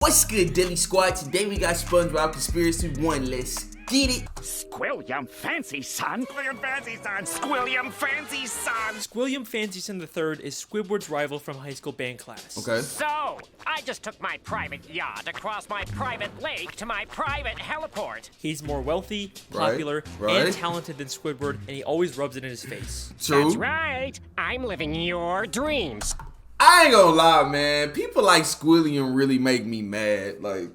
What's good, Daily Squad? Today we got SpongeBob Conspiracy 1. Let's get it. Squilliam Fancy Son. Squilliam Fancy Son. Squilliam Fancy Son. Squilliam Fancy Son III is Squidward's rival from high school band class. Okay. So, I just took my private yacht across my private lake to my private heliport. He's more wealthy, popular, Right. and talented than Squidward, and he always rubs it in his face. True. That's right. I'm living your dreams. I ain't gonna lie, man. People like Squilliam really make me mad. Like,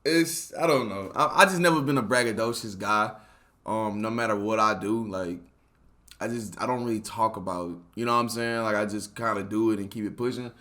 I don't know. I just never been a braggadocious guy. No matter what I do, like, I don't really talk about, you know what I'm saying? Like, I just kind of do it and keep it pushing.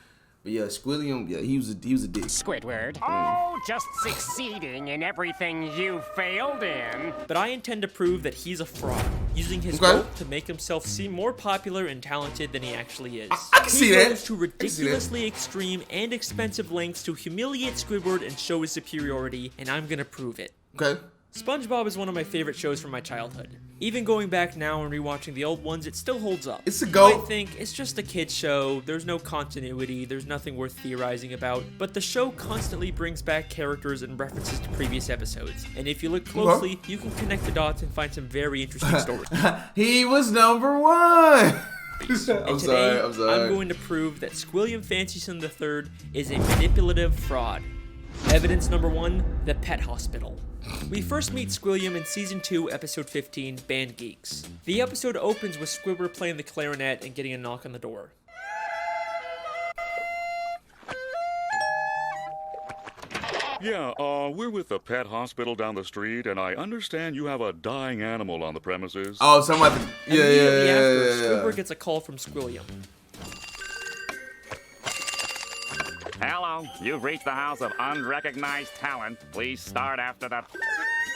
But yeah, Squilliam, yeah, he was a dick. Squidward. Oh, just succeeding in everything you failed in. But I intend to prove that he's a fraud, using his Okay. wealth to make himself seem more popular and talented than he actually is. I can see that. He goes to ridiculously extreme and expensive lengths to humiliate Squidward and show his superiority, and I'm gonna prove it. Okay. SpongeBob is one of my favorite shows from my childhood. Even going back now and rewatching the old ones, it still holds up. It's a GOAT. You might think it's just a kid's show, there's no continuity, there's nothing worth theorizing about, but the show constantly brings back characters and references to previous episodes. And if you look closely, you can connect the dots and find some very interesting stories. He was number one. And today, I'm going to prove that Squilliam Fancy Son III is a manipulative fraud. Evidence number 1, the pet hospital. We first meet Squilliam in Season 2, Episode 15, Band Geeks. The episode opens with Squidward playing the clarinet and getting a knock on the door. Yeah, we're with the pet hospital down the street, and I understand you have a dying animal on the premises. Oh, somebody. Immediately after, Yeah. Squidward gets a call from Squilliam. Hello, you've reached the house of unrecognized talent. Please start after the...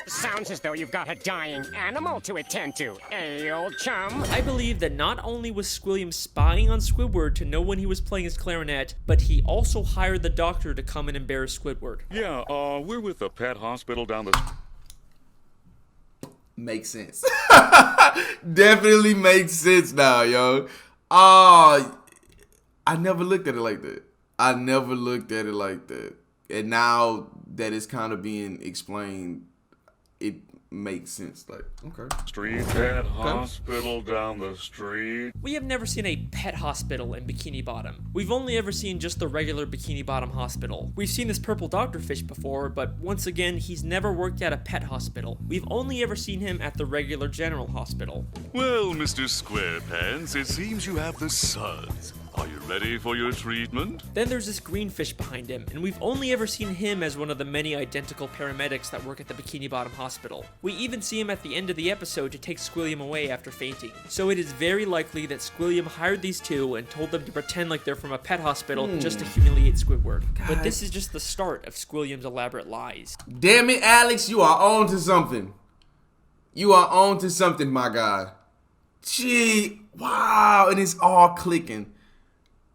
Sounds as though you've got a dying animal to attend to, eh, old chum? I believe that not only was Squilliam spying on Squidward to know when he was playing his clarinet, but he also hired the doctor to come and embarrass Squidward. Yeah, we're with the pet hospital down the street. Makes sense. Definitely makes sense now, yo. I never looked at it like that. And now that it's kind of being explained, it makes sense. Like, okay. Street pet hospital down the street. We have never seen a pet hospital in Bikini Bottom. We've only ever seen just the regular Bikini Bottom hospital. We've seen this purple dogfish before, but once again, he's never worked at a pet hospital. We've only ever seen him at the regular general hospital. Well, Mr. Squarepants, it seems you have the suds. Are you ready for your treatment? Then there's this green fish behind him, and we've only ever seen him as one of the many identical paramedics that work at the Bikini Bottom hospital. We even see him at the end of the episode to take Squilliam away after fainting. So it is very likely that Squilliam hired these two and told them to pretend like they're from a pet hospital just to humiliate Squidward. But this is just the start of Squilliam's elaborate lies. Damn it, Alex, you are on to something. You are on to something, my guy. Gee, wow, and it's all clicking.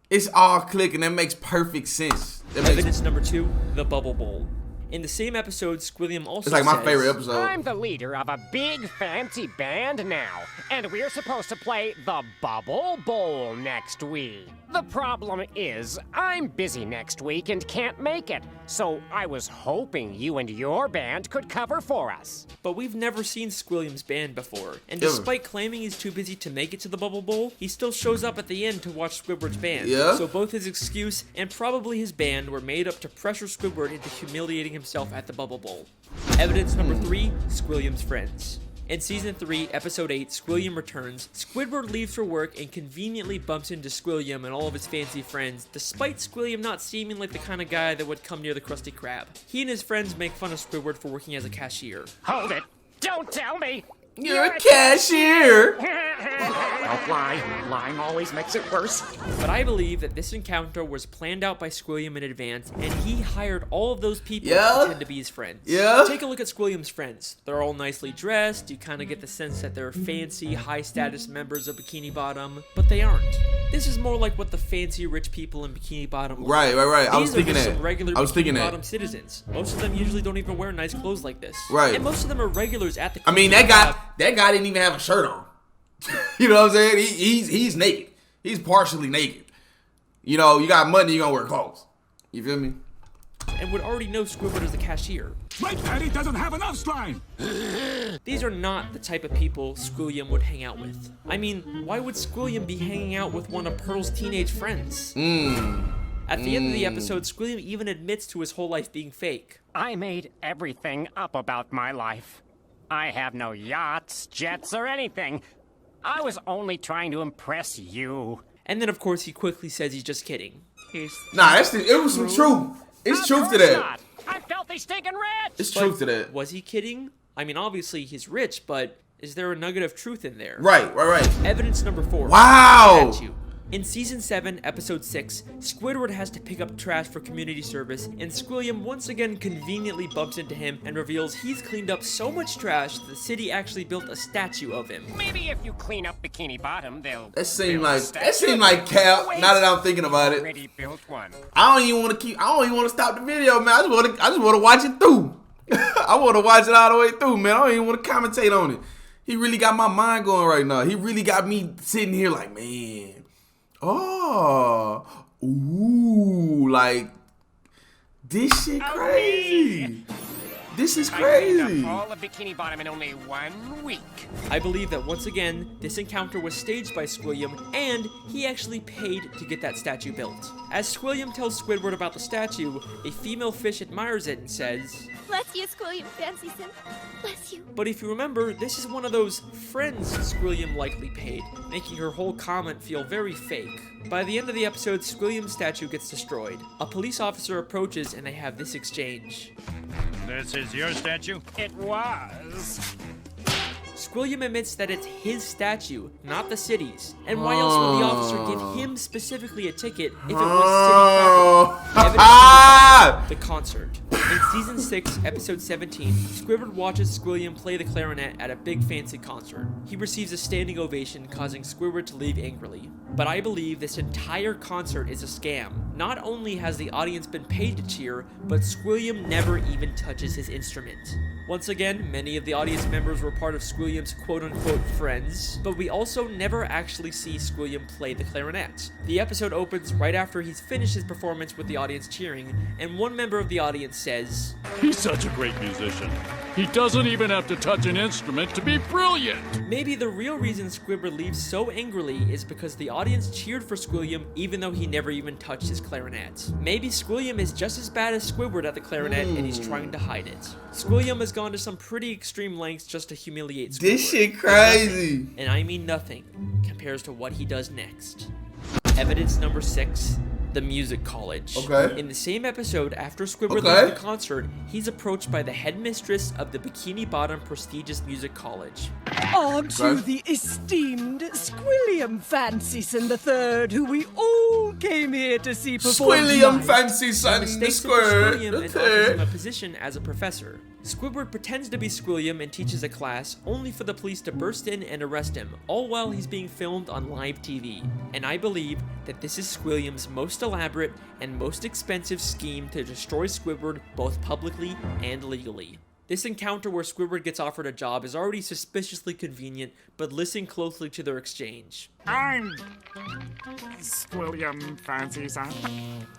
It's all clicking. That makes perfect sense. Evidence number 2, the Bubble Bowl. In the same episode, Squilliam also It's like my says, favorite episode. I'm the leader of a big fancy band now, and we're supposed to play the Bubble Bowl next week. The problem is, I'm busy next week and can't make it, so I was hoping you and your band could cover for us. But we've never seen Squilliam's band before, and Yeah. despite claiming he's too busy to make it to the Bubble Bowl, he still shows up at the end to watch Squidward's band. Yeah. So both his excuse and probably his band were made up to pressure Squidward into humiliating himself at the Bubble Bowl. Evidence number 3, Squilliams Friends. In Season 3, Episode 8, Squilliam returns. Squidward leaves for work and conveniently bumps into Squilliam and all of his fancy friends, despite Squilliam not seeming like the kind of guy that would come near the Krusty Krab. He and his friends make fun of Squidward for working as a cashier. Hold it! Don't tell me! You're a cashier. Don't lie. Lying always makes it worse. But I believe that this encounter was planned out by Squilliam in advance, and he hired all of those people to pretend to be his friends. Yeah. Take a look at Squilliam's friends. They're all nicely dressed. You kind of get the sense that they're fancy, high-status members of Bikini Bottom, but they aren't. This is more like what the fancy rich people in Bikini Bottom look Right. I was These are thinking just that. some regular I was thinking Bikini that. Bottom citizens. Most of them usually don't even wear nice clothes like this. Right. And most of them are regulars at the I mean, that guy didn't even have a shirt on. You know what I'm saying? He's naked. He's partially naked. You know, you got money, you gonna wear clothes. You feel me? and would already know Squidward as the cashier. My daddy doesn't have enough slime! These are not the type of people Squilliam would hang out with. I mean, why would Squilliam be hanging out with one of Pearl's teenage friends? At the end of the episode, Squilliam even admits to his whole life being fake. I made everything up about my life. I have no yachts, jets, or anything. I was only trying to impress you. And then, of course, he quickly says he's just kidding. Nah, it was some truth. It's truth to that. Not. I'm filthy stinking rich! It's truth to that. Was he kidding? I mean, obviously he's rich, but is there a nugget of truth in there? Right. Evidence number 4. Wow! Statue. In Season 7, Episode 6, Squidward has to pick up trash for community service, and Squilliam once again conveniently bumps into him and reveals he's cleaned up so much trash that the city actually built a statue of him. Maybe if you clean up Bikini Bottom, they'll That seemed build a like statue. cap. Now that I'm thinking about it, Already built one. I don't even want to stop the video, man. I just want to watch it through. I want to watch it all the way through, man. I don't even want to commentate on it. He really got my mind going right now. He really got me sitting here like, man. Oh, ooh, like, this shit crazy. This is I crazy. cleaned up all of Bikini Bottom in only 1 week. I believe that once again, this encounter was staged by Squilliam, and he actually paid to get that statue built. As Squilliam tells Squidward about the statue, a female fish admires it and says, Bless you, Squilliam Fancy Sim. Bless you. but if you remember, this is one of those friends Squilliam likely paid, making her whole comment feel very fake. By the end of the episode, Squilliam's statue gets destroyed. A police officer approaches and they have this exchange. This is your statue? It was. Squilliam admits that it's his statue, not the city's. And why else would the officer give him specifically a ticket if it was city property? Evidence the concert. In Season 6, Episode 17, Squidward watches Squilliam play the clarinet at a big fancy concert. He receives a standing ovation, causing Squidward to leave angrily. But I believe this entire concert is a scam. Not only has the audience been paid to cheer, but Squilliam never even touches his instrument. Once again, many of the audience members were part of Squilliam's quote-unquote friends, but we also never actually see Squilliam play the clarinet. The episode opens right after he's finished his performance with the audience cheering, and one member of the audience says, He's such a great musician. He doesn't even have to touch an instrument to be brilliant. maybe the real reason Squidward leaves so angrily is because the audience cheered for Squilliam even though he never even touched his clarinet. Maybe Squilliam is just as bad as Squidward at the clarinet and he's trying to hide it. Squilliam has gone to some pretty extreme lengths just to humiliate Squidward. This shit crazy. And I mean nothing compares to what he does next. Evidence number 6. The music college. Okay. In the same episode, after Squidward Okay. leaves the concert, he's approached by the headmistress of the Bikini Bottom prestigious music college. Aren't you the esteemed Squilliam Fancy Sim III, who we all came here to see perform Squilliam tonight? Fancy Son the Mistakes him for Square. Squilliam and offers him a position as a professor. Squidward pretends to be Squilliam and teaches a class, only for the police to burst in and arrest him, all while he's being filmed on live TV. And I believe that this is Squilliam's most elaborate and most expensive scheme to destroy Squidward both publicly and legally. This encounter where Squidward gets offered a job is already suspiciously convenient, but listen closely to their exchange. I'm Squilliam Fancy Son.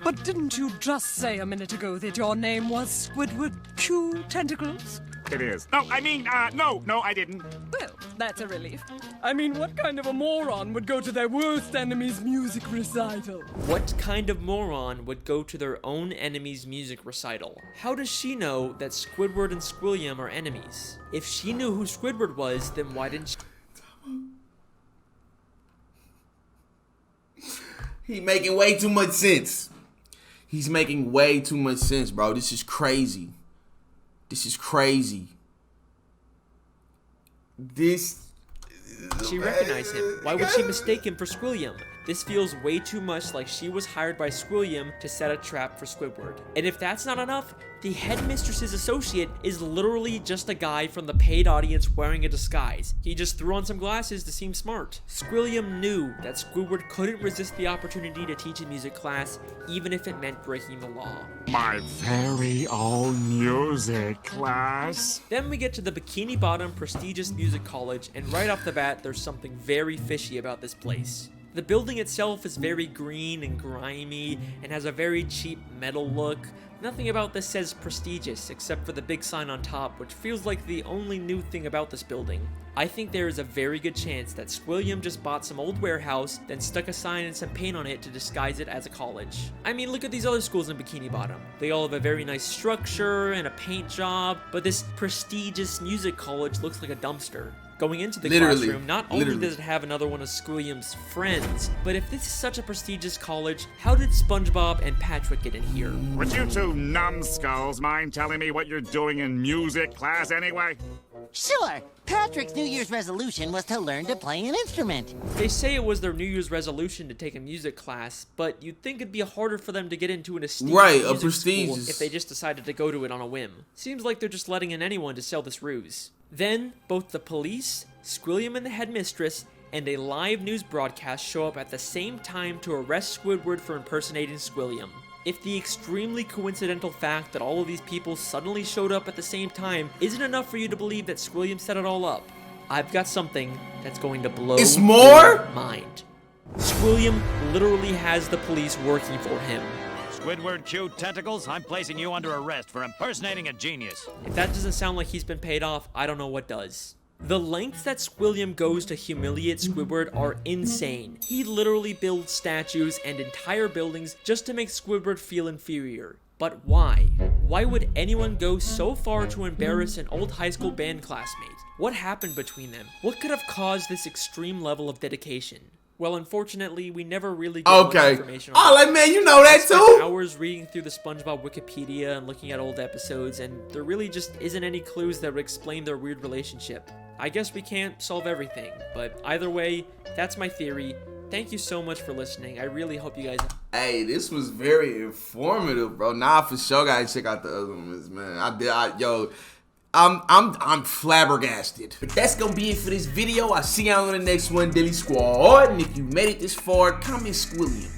But didn't you just say a minute ago that your name was Squidward Q Tentacles? It is. No, I mean, no, I didn't. Well, that's a relief. I mean, what kind of a moron would go to their worst enemy's music recital? What kind of moron would go to their own enemy's music recital? How does she know that Squidward and Squilliam are enemies? If she knew who Squidward was, then why didn't she? He making way too much sense. He's making way too much sense, bro. This is crazy. This is crazy. She recognized him. Why would she mistake him for Squilliam? This feels way too much like she was hired by Squilliam to set a trap for Squidward. And if that's not enough, the headmistress's associate is literally just a guy from the paid audience wearing a disguise. He just threw on some glasses to seem smart. Squilliam knew that Squidward couldn't resist the opportunity to teach a music class, even if it meant breaking the law. My very own music class. Then we get to the Bikini Bottom prestigious music college, and right off the bat, there's something very fishy about this place. The building itself is very green and grimy and has a very cheap metal look, Nothing about this says prestigious, except for the big sign on top, which feels like the only new thing about this building. I think there is a very good chance that Squilliam just bought some old warehouse, then stuck a sign and some paint on it to disguise it as a college. I mean, look at these other schools in Bikini Bottom. They all have a very nice structure and a paint job, but this prestigious music college looks like a dumpster. Going into the classroom, not only does it have another one of Squilliams' friends, but if this is such a prestigious college, how did SpongeBob and Patrick get in here? Would you two numbskulls mind telling me what you're doing in music class anyway? Sure. Patrick's New Year's resolution was to learn to play an instrument. They say it was their New Year's resolution to take a music class, but you'd think it'd be harder for them to get into an esteemed music school if they just decided to go to it on a whim. Seems like they're just letting in anyone to sell this ruse. Then, both the police, Squilliam and the headmistress, and a live news broadcast show up at the same time to arrest Squidward for impersonating Squilliam. If the extremely coincidental fact that all of these people suddenly showed up at the same time isn't enough for you to believe that Squilliam set it all up, I've got something that's going to blow your mind. Squilliam literally has the police working for him. Squidward, cute tentacles, I'm placing you under arrest for impersonating a genius. If that doesn't sound like he's been paid off, I don't know what does. The lengths that Squilliam goes to humiliate Squidward are insane. He literally builds statues and entire buildings just to make Squidward feel inferior. But why? Why would anyone go so far to embarrass an old high school band classmate? What happened between them? What could have caused this extreme level of dedication? Well, unfortunately, we never really get much information on like, man, you know that too. Hours reading through the SpongeBob Wikipedia and looking at old episodes, and there really just isn't any clues that would explain their weird relationship. I guess we can't solve everything, but either way, that's my theory. Thank you so much for listening. I really hope you guys... Hey, this was very informative, bro. Nah, for sure, gotta check out the other ones, man. I'm flabbergasted. But that's gonna be it for this video. I'll see y'all on the next one, Daily Squad. And if you made it this far, comment Squilliam.